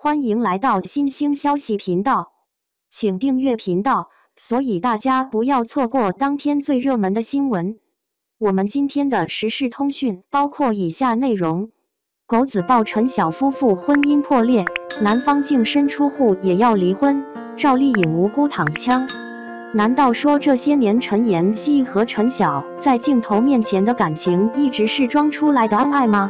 欢迎来到新兴消息频道，请订阅频道，所以大家不要错过当天最热门的新闻。我们今天的时事通讯包括以下内容：狗子曝陈晓夫妇婚姻破裂，男方净身出户也要离婚，赵丽颖无辜躺枪。难道说这些年陈妍希和陈晓在镜头面前的感情一直是装出来的恩爱吗？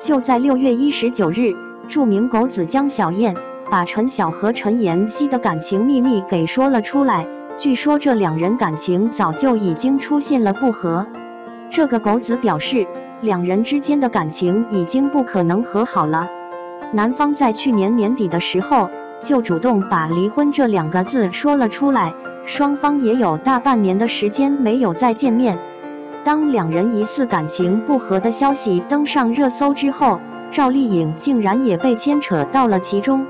就在6月19日，著名狗子江小燕把陈晓和陈妍希的感情秘密给说了出来。据说这两人感情早就已经出现了不和。这个狗子表示，两人之间的感情已经不可能和好了。男方在去年年底的时候就主动把离婚这2个字说了出来，双方也有大半年的时间没有再见面。当两人疑似感情不和的消息登上热搜之后，赵丽颖竟然也被牵扯到了其中。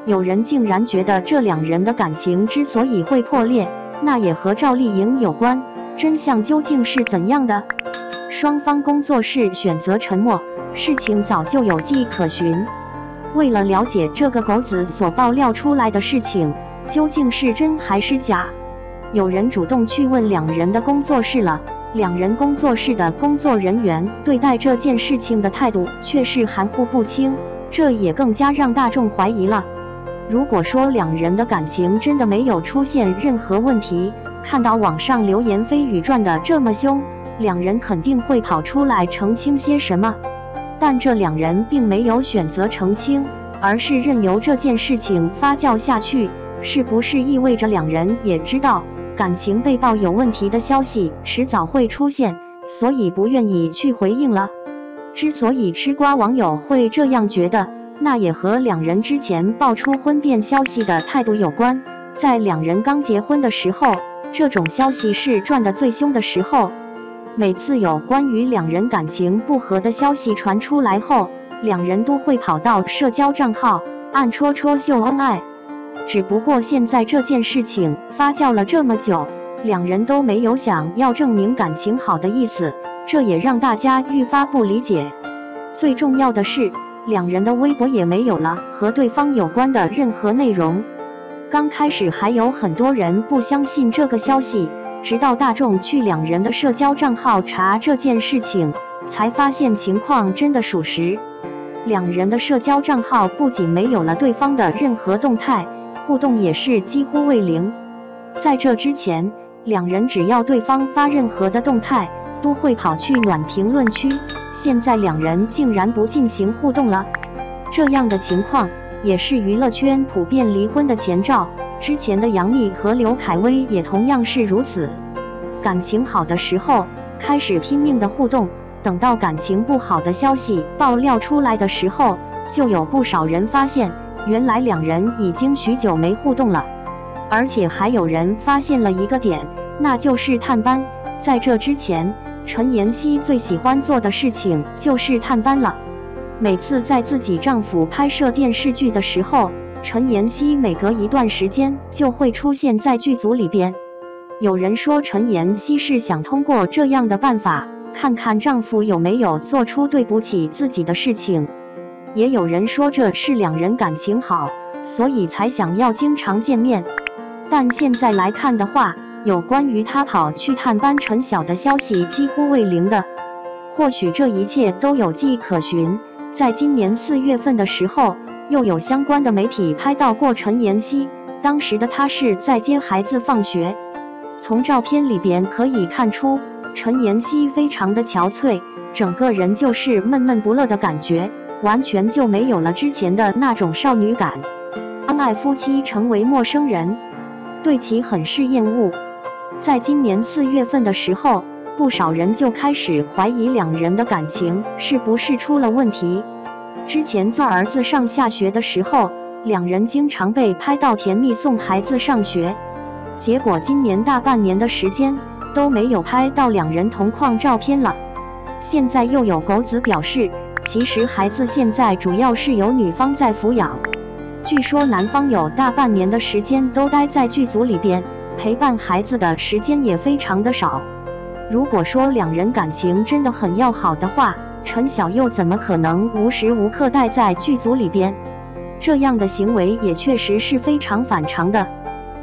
有人竟然觉得这两人的感情之所以会破裂，那也和赵丽颖有关。真相究竟是怎样的？双方工作室选择沉默，事情早就有迹可循。为了了解这个狗子所爆料出来的事情究竟是真还是假，有人主动去问两人的工作室了。两人工作室的工作人员对待这件事情的态度却是含糊不清，这也更加让大众怀疑了。如果说两人的感情真的没有出现任何问题，看到网上流言蜚语转得这么凶，两人肯定会跑出来澄清些什么。但这两人并没有选择澄清，而是任由这件事情发酵下去。是不是意味着两人也知道感情被曝有问题的消息迟早会出现，所以不愿意去回应了？之所以吃瓜网友会这样觉得，那也和两人之前爆出婚变消息的态度有关。在两人刚结婚的时候，这种消息是转得最凶的时候。每次有关于两人感情不和的消息传出来后，两人都会跑到社交账号暗戳戳秀恩爱。只不过现在这件事情发酵了这么久，两人都没有想要证明感情好的意思，这也让大家愈发不理解。最重要的是，两人的微博也没有了和对方有关的任何内容。刚开始还有很多人不相信这个消息，直到大众去两人的社交账号查这件事情，才发现情况真的属实。两人的社交账号不仅没有了对方的任何动态，互动也是几乎为零。在这之前，两人只要对方发任何的动态，都会跑去暖评论区。现在两人竟然不进行互动了，这样的情况也是娱乐圈普遍离婚的前兆。之前的杨幂和刘恺威也同样是如此。感情好的时候开始拼命的互动，等到感情不好的消息爆料出来的时候，就有不少人发现原来两人已经许久没互动了。而且还有人发现了一个点，那就是探班。在这之前，陈妍希最喜欢做的事情就是探班了。每次在自己丈夫拍摄电视剧的时候，陈妍希每隔一段时间就会出现在剧组里边。有人说陈妍希是想通过这样的办法看看丈夫有没有做出对不起自己的事情。也有人说这是两人感情好，所以才想要经常见面。但现在来看的话，有关于他跑去探班陈晓的消息几乎为零的。或许这一切都有迹可循。在今年4月份的时候，又有相关的媒体拍到过陈妍希，当时的她是在接孩子放学。从照片里边可以看出，陈妍希非常的憔悴，整个人就是闷闷不乐的感觉，完全就没有了之前的那种少女感。恩爱夫妻成为陌生人，对其很是厌恶。在今年4月份的时候，不少人就开始怀疑两人的感情是不是出了问题。之前在儿子上下学的时候，两人经常被拍到甜蜜送孩子上学，结果今年大半年的时间都没有拍到两人同框照片了。现在又有狗子表示，其实孩子现在主要是由女方在抚养，据说男方有大半年的时间都待在剧组里边，陪伴孩子的时间也非常的少。如果说两人感情真的很要好的话，陈晓又怎么可能无时无刻待在剧组里边？这样的行为也确实是非常反常的。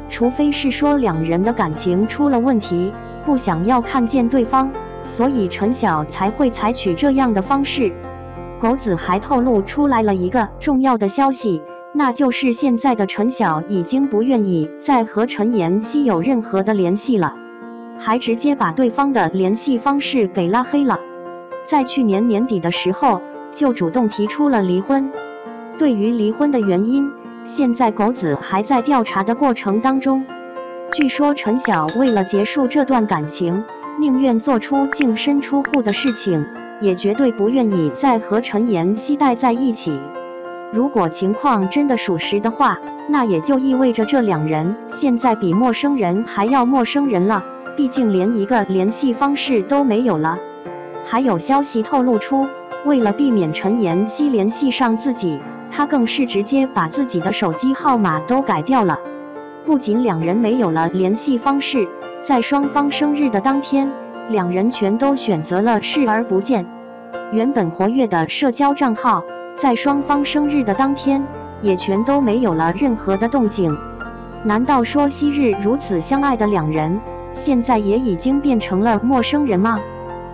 除非是说两人的感情出了问题，不想要看见对方，所以陈晓才会采取这样的方式。狗子还透露出来了一个重要的消息，那就是现在的陈晓已经不愿意再和陈妍希有任何的联系了，还直接把对方的联系方式给拉黑了。在去年年底的时候，就主动提出了离婚。对于离婚的原因，现在狗子还在调查的过程当中。据说陈晓为了结束这段感情，宁愿做出净身出户的事情，也绝对不愿意再和陈妍希待在一起。如果情况真的属实的话，那也就意味着这两人现在比陌生人还要陌生人了，毕竟连一个联系方式都没有了。还有消息透露出，为了避免陈妍希联系上自己，他更是直接把自己的手机号码都改掉了。不仅两人没有了联系方式，在双方生日的当天，两人全都选择了视而不见。原本活跃的社交账号，在双方生日的当天，也全都没有了任何的动静。难道说昔日如此相爱的两人，现在也已经变成了陌生人吗？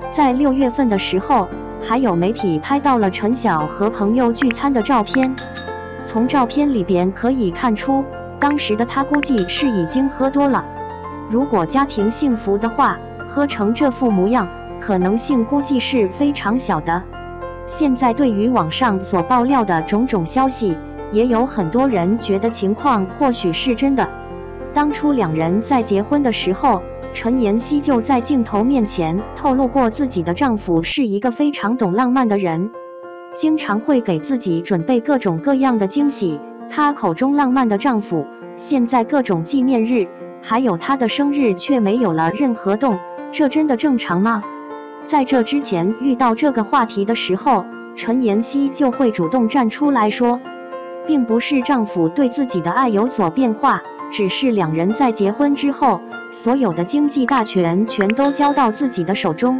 在6月份的时候，还有媒体拍到了陈晓和朋友聚餐的照片。从照片里边可以看出，当时的他估计是已经喝多了。如果家庭幸福的话，喝成这副模样，可能性估计是非常小的。现在对于网上所爆料的种种消息，也有很多人觉得情况或许是真的。当初两人在结婚的时候，陈妍希就在镜头面前透露过自己的丈夫是一个非常懂浪漫的人，经常会给自己准备各种各样的惊喜。她口中浪漫的丈夫，现在各种纪念日还有她的生日却没有了任何动，这真的正常吗？在这之前遇到这个话题的时候，陈妍希就会主动站出来说，并不是丈夫对自己的爱有所变化，只是两人在结婚之后，所有的经济大权全都交到自己的手中，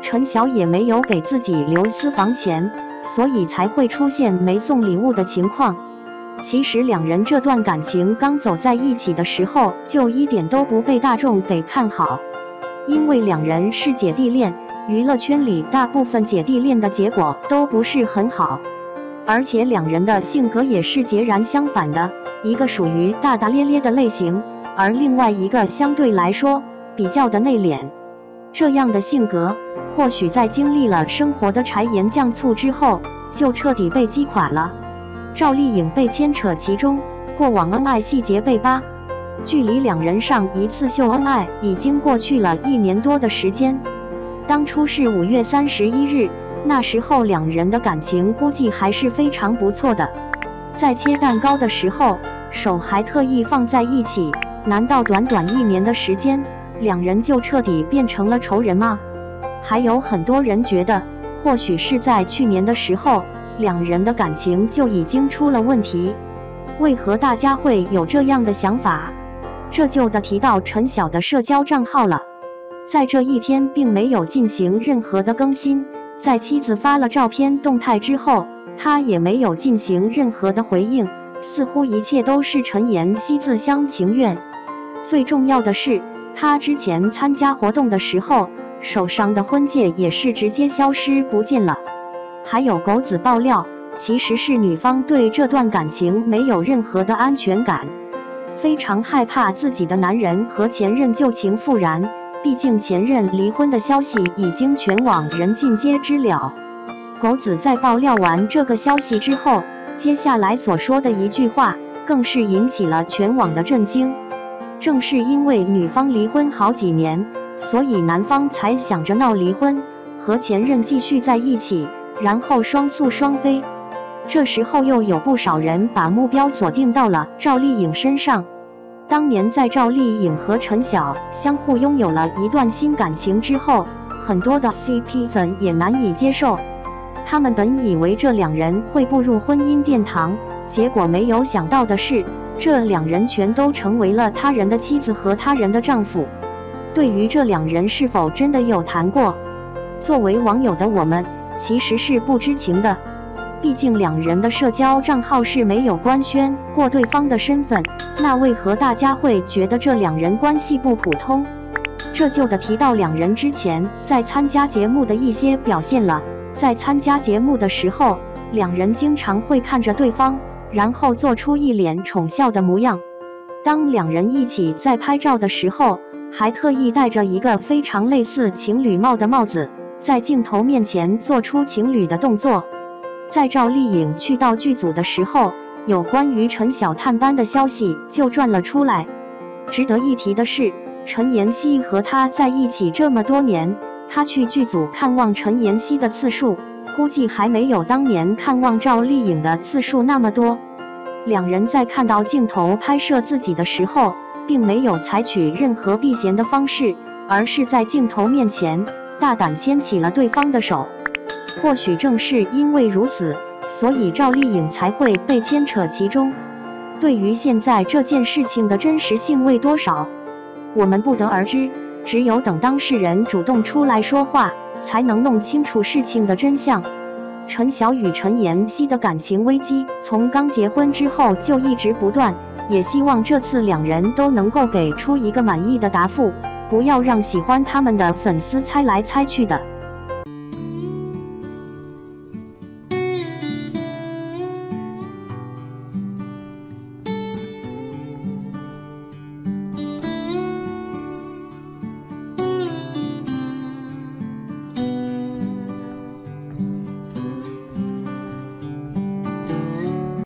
陈晓也没有给自己留私房钱，所以才会出现没送礼物的情况。其实两人这段感情刚走在一起的时候，就一点都不被大众给看好，因为两人是姐弟恋，娱乐圈里大部分姐弟恋的结果都不是很好，而且两人的性格也是截然相反的，一个属于大大咧咧的类型，而另外一个相对来说比较的内敛。这样的性格，或许在经历了生活的柴盐酱醋之后，就彻底被击垮了。赵丽颖被牵扯其中，过往恩爱细节被扒，距离两人上一次秀恩爱已经过去了1年多的时间。当初是5月31日，那时候两人的感情估计还是非常不错的，在切蛋糕的时候，手还特意放在一起。难道短短1年的时间，两人就彻底变成了仇人吗？还有很多人觉得，或许是在去年的时候，两人的感情就已经出了问题。为何大家会有这样的想法？这就得提到陈晓的社交账号了。在这一天并没有进行任何的更新，在妻子发了照片动态之后，他也没有进行任何的回应，似乎一切都是陈妍希自相情愿。最重要的是，他之前参加活动的时候，手上的婚戒也是直接消失不见了。还有狗子爆料，其实是女方对这段感情没有任何的安全感，非常害怕自己的男人和前任旧情复燃，毕竟前任离婚的消息已经全网人尽皆知了。狗子在爆料完这个消息之后，接下来所说的一句话更是引起了全网的震惊。正是因为女方离婚好几年，所以男方才想着闹离婚，和前任继续在一起，然后双宿双飞。这时候又有不少人把目标锁定到了赵丽颖身上。当年在赵丽颖和陈晓相互拥有了一段新感情之后，很多的 CP 粉也难以接受。他们本以为这两人会步入婚姻殿堂，结果没有想到的是，这两人全都成为了他人的妻子和他人的丈夫。对于这两人是否真的有谈过，作为网友的我们其实是不知情的。毕竟两人的社交账号是没有官宣过对方的身份，那为何大家会觉得这两人关系不普通？这就得提到两人之前在参加节目的一些表现了。在参加节目的时候，两人经常会看着对方，然后做出一脸宠笑的模样。当两人一起在拍照的时候，还特意戴着一个非常类似情侣帽的帽子，在镜头面前做出情侣的动作。在赵丽颖去到剧组的时候，有关于陈晓探班的消息就传了出来。值得一提的是，陈妍希和他在一起这么多年，他去剧组看望陈妍希的次数，估计还没有当年看望赵丽颖的次数那么多。两人在看到镜头拍摄自己的时候，并没有采取任何避嫌的方式，而是在镜头面前大胆牵起了对方的手。或许正是因为如此，所以赵丽颖才会被牵扯其中。对于现在这件事情的真实性为多少，我们不得而知，只有等当事人主动出来说话，才能弄清楚事情的真相。陈晓与陈妍希的感情危机从刚结婚之后就一直不断，也希望这次两人都能够给出一个满意的答复，不要让喜欢他们的粉丝猜来猜去的。